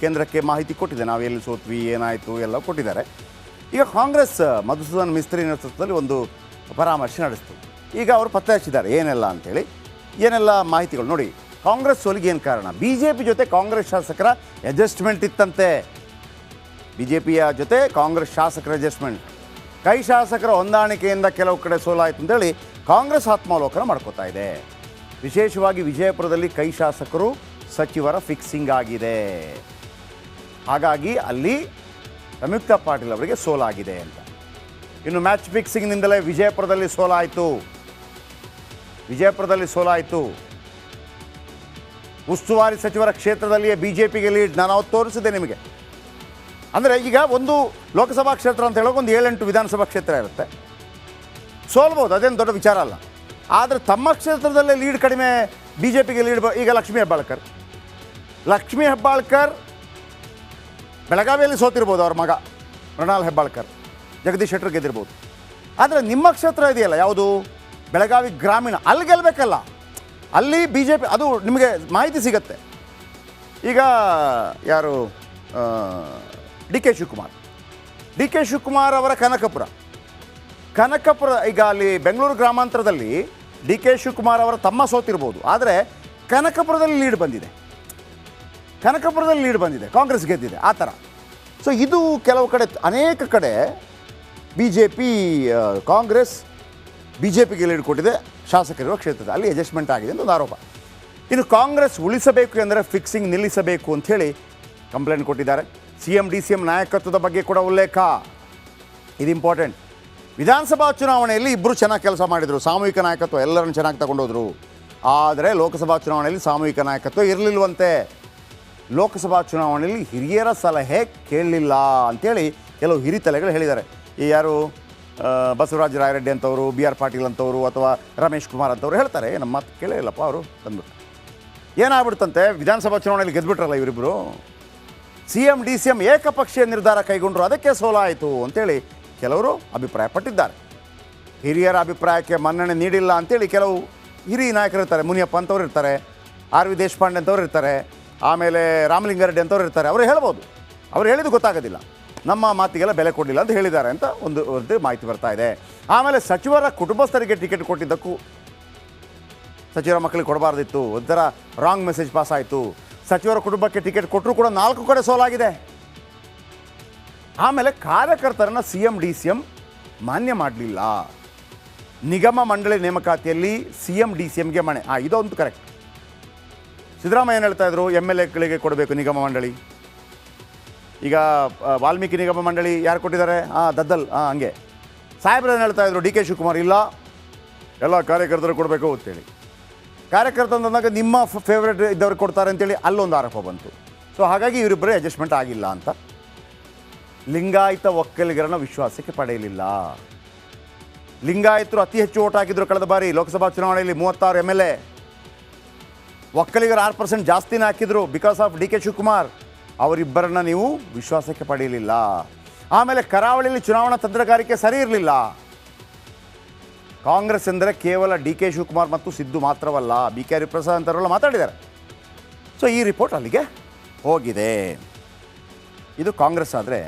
ಕೇಂದ್ರಕ್ಕೆ ಮಾಹಿತಿ ಕೊಟ್ಟಿದೆ, ನಾವು ಎಲ್ಲಿ ಸೋತ್ವಿ, ಏನಾಯಿತು ಎಲ್ಲ ಕೊಟ್ಟಿದ್ದಾರೆ. ಈಗ ಕಾಂಗ್ರೆಸ್ ಮಧುಸೂದನ್ ಮಿಸ್ತ್ರಿ ನೇತೃತ್ವದಲ್ಲಿ ಒಂದು ಪರಾಮರ್ಶೆ ನಡೆಸ್ತು. ಈಗ ಅವರು ಪತ್ತೆ ಹಚ್ಚಿದ್ದಾರೆ ಏನೆಲ್ಲ ಅಂಥೇಳಿ, ಏನೆಲ್ಲ ಮಾಹಿತಿಗಳು ನೋಡಿ. ಕಾಂಗ್ರೆಸ್ ಸೋಲಿಗೆ ಏನು ಕಾರಣ? ಬಿ ಜೆ ಪಿ ಜೊತೆ ಕಾಂಗ್ರೆಸ್ ಶಾಸಕರ ಅಡ್ಜಸ್ಟ್ಮೆಂಟ್ ಇತ್ತಂತೆ. ಬಿ ಜೆ ಪಿಯ ಜೊತೆ ಕಾಂಗ್ರೆಸ್ ಶಾಸಕರ ಅಡ್ಜಸ್ಟ್ಮೆಂಟ್, ಕೈ ಶಾಸಕರ ಹೊಂದಾಣಿಕೆಯಿಂದ ಕೆಲವು ಕಡೆ ಸೋಲಾಯಿತು ಅಂತೇಳಿ ಕಾಂಗ್ರೆಸ್ ಆತ್ಮಾವಲೋಕನ ಮಾಡ್ಕೋತಾ ಇದೆ. ವಿಶೇಷವಾಗಿ ವಿಜಯಪುರದಲ್ಲಿ ಕೈ ಶಾಸಕರು ಸಚಿವರ ಫಿಕ್ಸಿಂಗ್ ಆಗಿದೆ, ಹಾಗಾಗಿ ಅಲ್ಲಿ ಸಂಯುಕ್ತ ಪಾಟೀಲ್ ಅವರಿಗೆ ಸೋಲಾಗಿದೆ ಅಂತ. ಇನ್ನು ಮ್ಯಾಚ್ ಫಿಕ್ಸಿಂಗ್ನಿಂದಲೇ ವಿಜಯಪುರದಲ್ಲಿ ಸೋಲಾಯಿತು. ಉಸ್ತುವಾರಿ ಸಚಿವರ ಕ್ಷೇತ್ರದಲ್ಲಿಯೇ ಬಿ ಜೆ ಪಿಗೆ ಲೀಡ್. ನಾನು ಅವತ್ತು ತೋರಿಸಿದೆ ನಿಮಗೆ. ಅಂದರೆ ಈಗ ಒಂದು ಲೋಕಸಭಾ ಕ್ಷೇತ್ರ ಅಂತ ಹೇಳೋಕೆ ಒಂದು 7-8 ವಿಧಾನಸಭಾ ಕ್ಷೇತ್ರ ಇರುತ್ತೆ, ಸೋಲ್ಬೋದು, ಅದೇನು ದೊಡ್ಡ ವಿಚಾರ ಅಲ್ಲ. ಆದರೆ ತಮ್ಮ ಕ್ಷೇತ್ರದಲ್ಲೇ ಲೀಡ್ ಕಡಿಮೆ, ಬಿ ಜೆ ಪಿಗೆ ಲೀಡ್. ಈಗ ಲಕ್ಷ್ಮೀ ಹೆಬ್ಬಾಳ್ಕರ್ ಬೆಳಗಾವಿಯಲ್ಲಿ ಸೋತಿರ್ಬೋದು, ಅವ್ರ ಮಗ ಮೃಣಾಲ್ ಹೆಬ್ಬಾಳ್ಕರ್ ಜಗದೀಶ್ ಶೆಟ್ಟರ್ ಗೆದ್ದಿರ್ಬೋದು. ಆದರೆ ನಿಮ್ಮ ಕ್ಷೇತ್ರ ಇದೆಯಲ್ಲ, ಯಾವುದು ಬೆಳಗಾವಿ ಗ್ರಾಮೀಣ, ಅಲ್ಲಿ ಗೆಲ್ಲಬೇಕಲ್ಲ. ಅಲ್ಲಿ ಬಿ ಜೆ ಪಿ, ಅದು ನಿಮಗೆ ಮಾಹಿತಿ ಸಿಗತ್ತೆ. ಈಗ ಯಾರು ಡಿ ಕೆ ಶಿವಕುಮಾರ್ ಅವರ ಕನಕಪುರ ಈಗ ಅಲ್ಲಿ ಬೆಂಗಳೂರು ಗ್ರಾಮಾಂತರದಲ್ಲಿ ಡಿ ಕೆ ಶಿವಕುಮಾರ್ ಅವರ ತಮ್ಮ ಸೋತಿರ್ಬೋದು, ಆದರೆ ಕನಕಪುರದಲ್ಲಿ ಲೀಡ್ ಬಂದಿದೆ, ಕಾಂಗ್ರೆಸ್ ಗೆದ್ದಿದೆ, ಆ ಥರ. ಸೊ ಇದು ಕೆಲವು ಕಡೆ, ಅನೇಕ ಕಡೆ B J P, Congress B J ಪಿಗೆ ಲೀಡ್ ಕೊಟ್ಟಿದೆ ಶಾಸಕರಿರುವ ಕ್ಷೇತ್ರದ, ಅಲ್ಲಿ ಅಡ್ಜಸ್ಟ್ಮೆಂಟ್ ಆಗಿದೆ ಅಂತ ಒಂದು ಆರೋಪ. ಇನ್ನು ಕಾಂಗ್ರೆಸ್ ಉಳಿಸಬೇಕು ಎಂದರೆ ಫಿಕ್ಸಿಂಗ್ ನಿಲ್ಲಿಸಬೇಕು ಅಂಥೇಳಿ ಕಂಪ್ಲೇಂಟ್ ಕೊಟ್ಟಿದ್ದಾರೆ. CM DCM ನಾಯಕತ್ವದ ಬಗ್ಗೆ ಕೂಡ ಉಲ್ಲೇಖ, ಇದು ಇಂಪಾರ್ಟೆಂಟ್. ವಿಧಾನಸಭಾ ಚುನಾವಣೆಯಲ್ಲಿ ಇಬ್ಬರು ಚೆನ್ನಾಗಿ ಕೆಲಸ ಮಾಡಿದರು, ಸಾಮೂಹಿಕ ನಾಯಕತ್ವ ಎಲ್ಲರನ್ನು ಚೆನ್ನಾಗಿ ತಗೊಂಡೋದ್ರು. ಆದರೆ ಲೋಕಸಭಾ ಚುನಾವಣೆಯಲ್ಲಿ ಸಾಮೂಹಿಕ ನಾಯಕತ್ವ ಇರಲಿಲ್ವಂತೆ. ಲೋಕಸಭಾ ಚುನಾವಣೆಯಲ್ಲಿ ಹಿರಿಯರ ಸಲಹೆ ಕೇಳಲಿಲ್ಲ ಅಂಥೇಳಿ ಕೆಲವು ಹಿರಿತಲೆಗಳು ಹೇಳಿದ್ದಾರೆ. ಈ ಯಾರು ಬಸವರಾಜ ರಾಯರೆಡ್ಡಿ ಅಂತವರು, BR ಪಾಟೀಲ್ ಅಂತವರು, ಅಥವಾ ರಮೇಶ್ ಕುಮಾರ್ ಅಂತವರು ಹೇಳ್ತಾರೆ, ನಮ್ಮ ಮಾತು ಕೇಳಿಲ್ಲಪ್ಪ ಅವರು ತಂದ್ಬಿಟ್ಟು. ಏನಾಗ್ಬಿಡ್ತಂತೆ, ವಿಧಾನಸಭಾ ಚುನಾವಣೆಯಲ್ಲಿ ಗೆದ್ದುಬಿಟ್ರಲ್ಲ ಇವರಿಬ್ಬರು, CM DCM ಏಕಪಕ್ಷೀಯ ನಿರ್ಧಾರ ಕೈಗೊಂಡರು, ಅದಕ್ಕೆ ಸೋಲಾಯಿತು ಅಂತೇಳಿ ಕೆಲವರು ಅಭಿಪ್ರಾಯಪಟ್ಟಿದ್ದಾರೆ. ಹಿರಿಯರ ಅಭಿಪ್ರಾಯಕ್ಕೆ ಮನ್ನಣೆ ನೀಡಿಲ್ಲ ಅಂತೇಳಿ ಕೆಲವು ಹಿರಿಯ ನಾಯಕರು ಇರ್ತಾರೆ. ಮುನಿಯಪ್ಪ ಅಂತವ್ರು ಇರ್ತಾರೆ, RV ದೇಶಪಾಂಡೆ ಅಂತವ್ರು ಇರ್ತಾರೆ, ಆಮೇಲೆ ರಾಮಲಿಂಗಾರೆಡ್ಡಿ ಅಂತವ್ರು ಇರ್ತಾರೆ. ಅವರು ಹೇಳ್ಬೋದು, ಅವ್ರು ಹೇಳಿದ್ದು ಗೊತ್ತಾಗೋದಿಲ್ಲ, ನಮ್ಮ ಮಾತಿಗೆಲ್ಲ ಬೆಲೆ ಕೊಡಲಿಲ್ಲ ಅಂತ ಹೇಳಿದ್ದಾರೆ ಅಂತ ಒಂದು ಮಾಹಿತಿ ಬರ್ತಾ ಇದೆ. ಆಮೇಲೆ ಸಚಿವರ ಕುಟುಂಬಸ್ಥರಿಗೆ ಟಿಕೆಟ್ ಕೊಟ್ಟಿದ್ದಕ್ಕೂ ಸಚಿವರ ಮಕ್ಕಳಿಗೆ ಕೊಡಬಾರ್ದಿತ್ತು, ಒಂಥರ ರಾಂಗ್ ಮೆಸೇಜ್ ಪಾಸ್ ಆಯಿತು. ಸಚಿವರ ಕುಟುಂಬಕ್ಕೆ ಟಿಕೆಟ್ ಕೊಟ್ಟರು ಕೂಡ 4 ಕಡೆ ಸೋಲಾಗಿದೆ. ಆಮೇಲೆ ಕಾರ್ಯಕರ್ತರನ್ನು CM DCM ಮಾನ್ಯ ಮಾಡಲಿಲ್ಲ. ನಿಗಮ ಮಂಡಳಿ ನೇಮಕಾತಿಯಲ್ಲಿ CM DCMಗೆ ಮಣೆ, ಇದೊಂದು ಕರೆಕ್ಟ್. ಸಿದ್ದರಾಮಯ್ಯ ಏನು ಹೇಳ್ತಾ ಇದ್ರು, MLAಗಳಿಗೆ ಕೊಡಬೇಕು ನಿಗಮ ಮಂಡಳಿ. ಈಗ ವಾಲ್ಮೀಕಿ ನಿಗಮ ಮಂಡಳಿ ಯಾರು ಕೊಟ್ಟಿದ್ದಾರೆ? ದದ್ದಲ್, ಹಂಗೆ ಸಾಹೇಬ್ರು ಏನು ಹೇಳ್ತಾ ಇದ್ರು, DK ಶಿವಕುಮಾರ್ ಇಲ್ಲ, ಎಲ್ಲ ಕಾರ್ಯಕರ್ತರು ಕೊಡಬೇಕು ಅಂತೇಳಿ. ಕಾರ್ಯಕರ್ತ ಅಂದಾಗ ನಿಮ್ಮ ಫೇವ್ರೇಟ್ ಇದ್ದವ್ರಿಗೆ ಕೊಡ್ತಾರೆ ಅಂತೇಳಿ ಅಲ್ಲೊಂದು ಆರೋಪ ಬಂತು. ಸೊ ಹಾಗಾಗಿ ಇವರಿಬ್ಬರೇ ಅಡ್ಜಸ್ಟ್ಮೆಂಟ್ ಆಗಿಲ್ಲ ಅಂತ. ಲಿಂಗಾಯತ ಒಕ್ಕಲಿಗರನ್ನು ವಿಶ್ವಾಸಕ್ಕೆ ಪಡೆಯಲಿಲ್ಲ. ಲಿಂಗಾಯತರು ಅತಿ ಹೆಚ್ಚು ಓಟ್ ಹಾಕಿದ್ರು ಕಳೆದ ಬಾರಿ ಲೋಕಸಭಾ ಚುನಾವಣೆಯಲ್ಲಿ, 36 MLA. ಒಕ್ಕಲಿಗರು 6% ಜಾಸ್ತಿನೇ ಹಾಕಿದ್ರು ಬಿಕಾಸ್ ಆಫ್ DK ಶಿವಕುಮಾರ್. ಅವರಿಬ್ಬರನ್ನ ನೀವು ವಿಶ್ವಾಸಕ್ಕೆ ಪಡೆಯಲಿಲ್ಲ. ಆಮೇಲೆ ಕರಾವಳಿಯಲ್ಲಿ ಚುನಾವಣಾ ತಂತ್ರಗಾರಿಕೆ ಸರಿ ಇರಲಿಲ್ಲ. ಕಾಂಗ್ರೆಸ್ ಎಂದರೆ ಕೇವಲ DK ಶಿವಕುಮಾರ್ ಮತ್ತು ಸಿದ್ದು ಮಾತ್ರವಲ್ಲ, BK ಹರಿಪ್ರಸಾದ್ ಅಂತವರೆಲ್ಲ ಮಾತಾಡಿದ್ದಾರೆ. ಸೊ ಈ ರಿಪೋರ್ಟ್ ಅಲ್ಲಿಗೆ ಹೋಗಿದೆ. ಇದು ಕಾಂಗ್ರೆಸ್ ಆದರೆ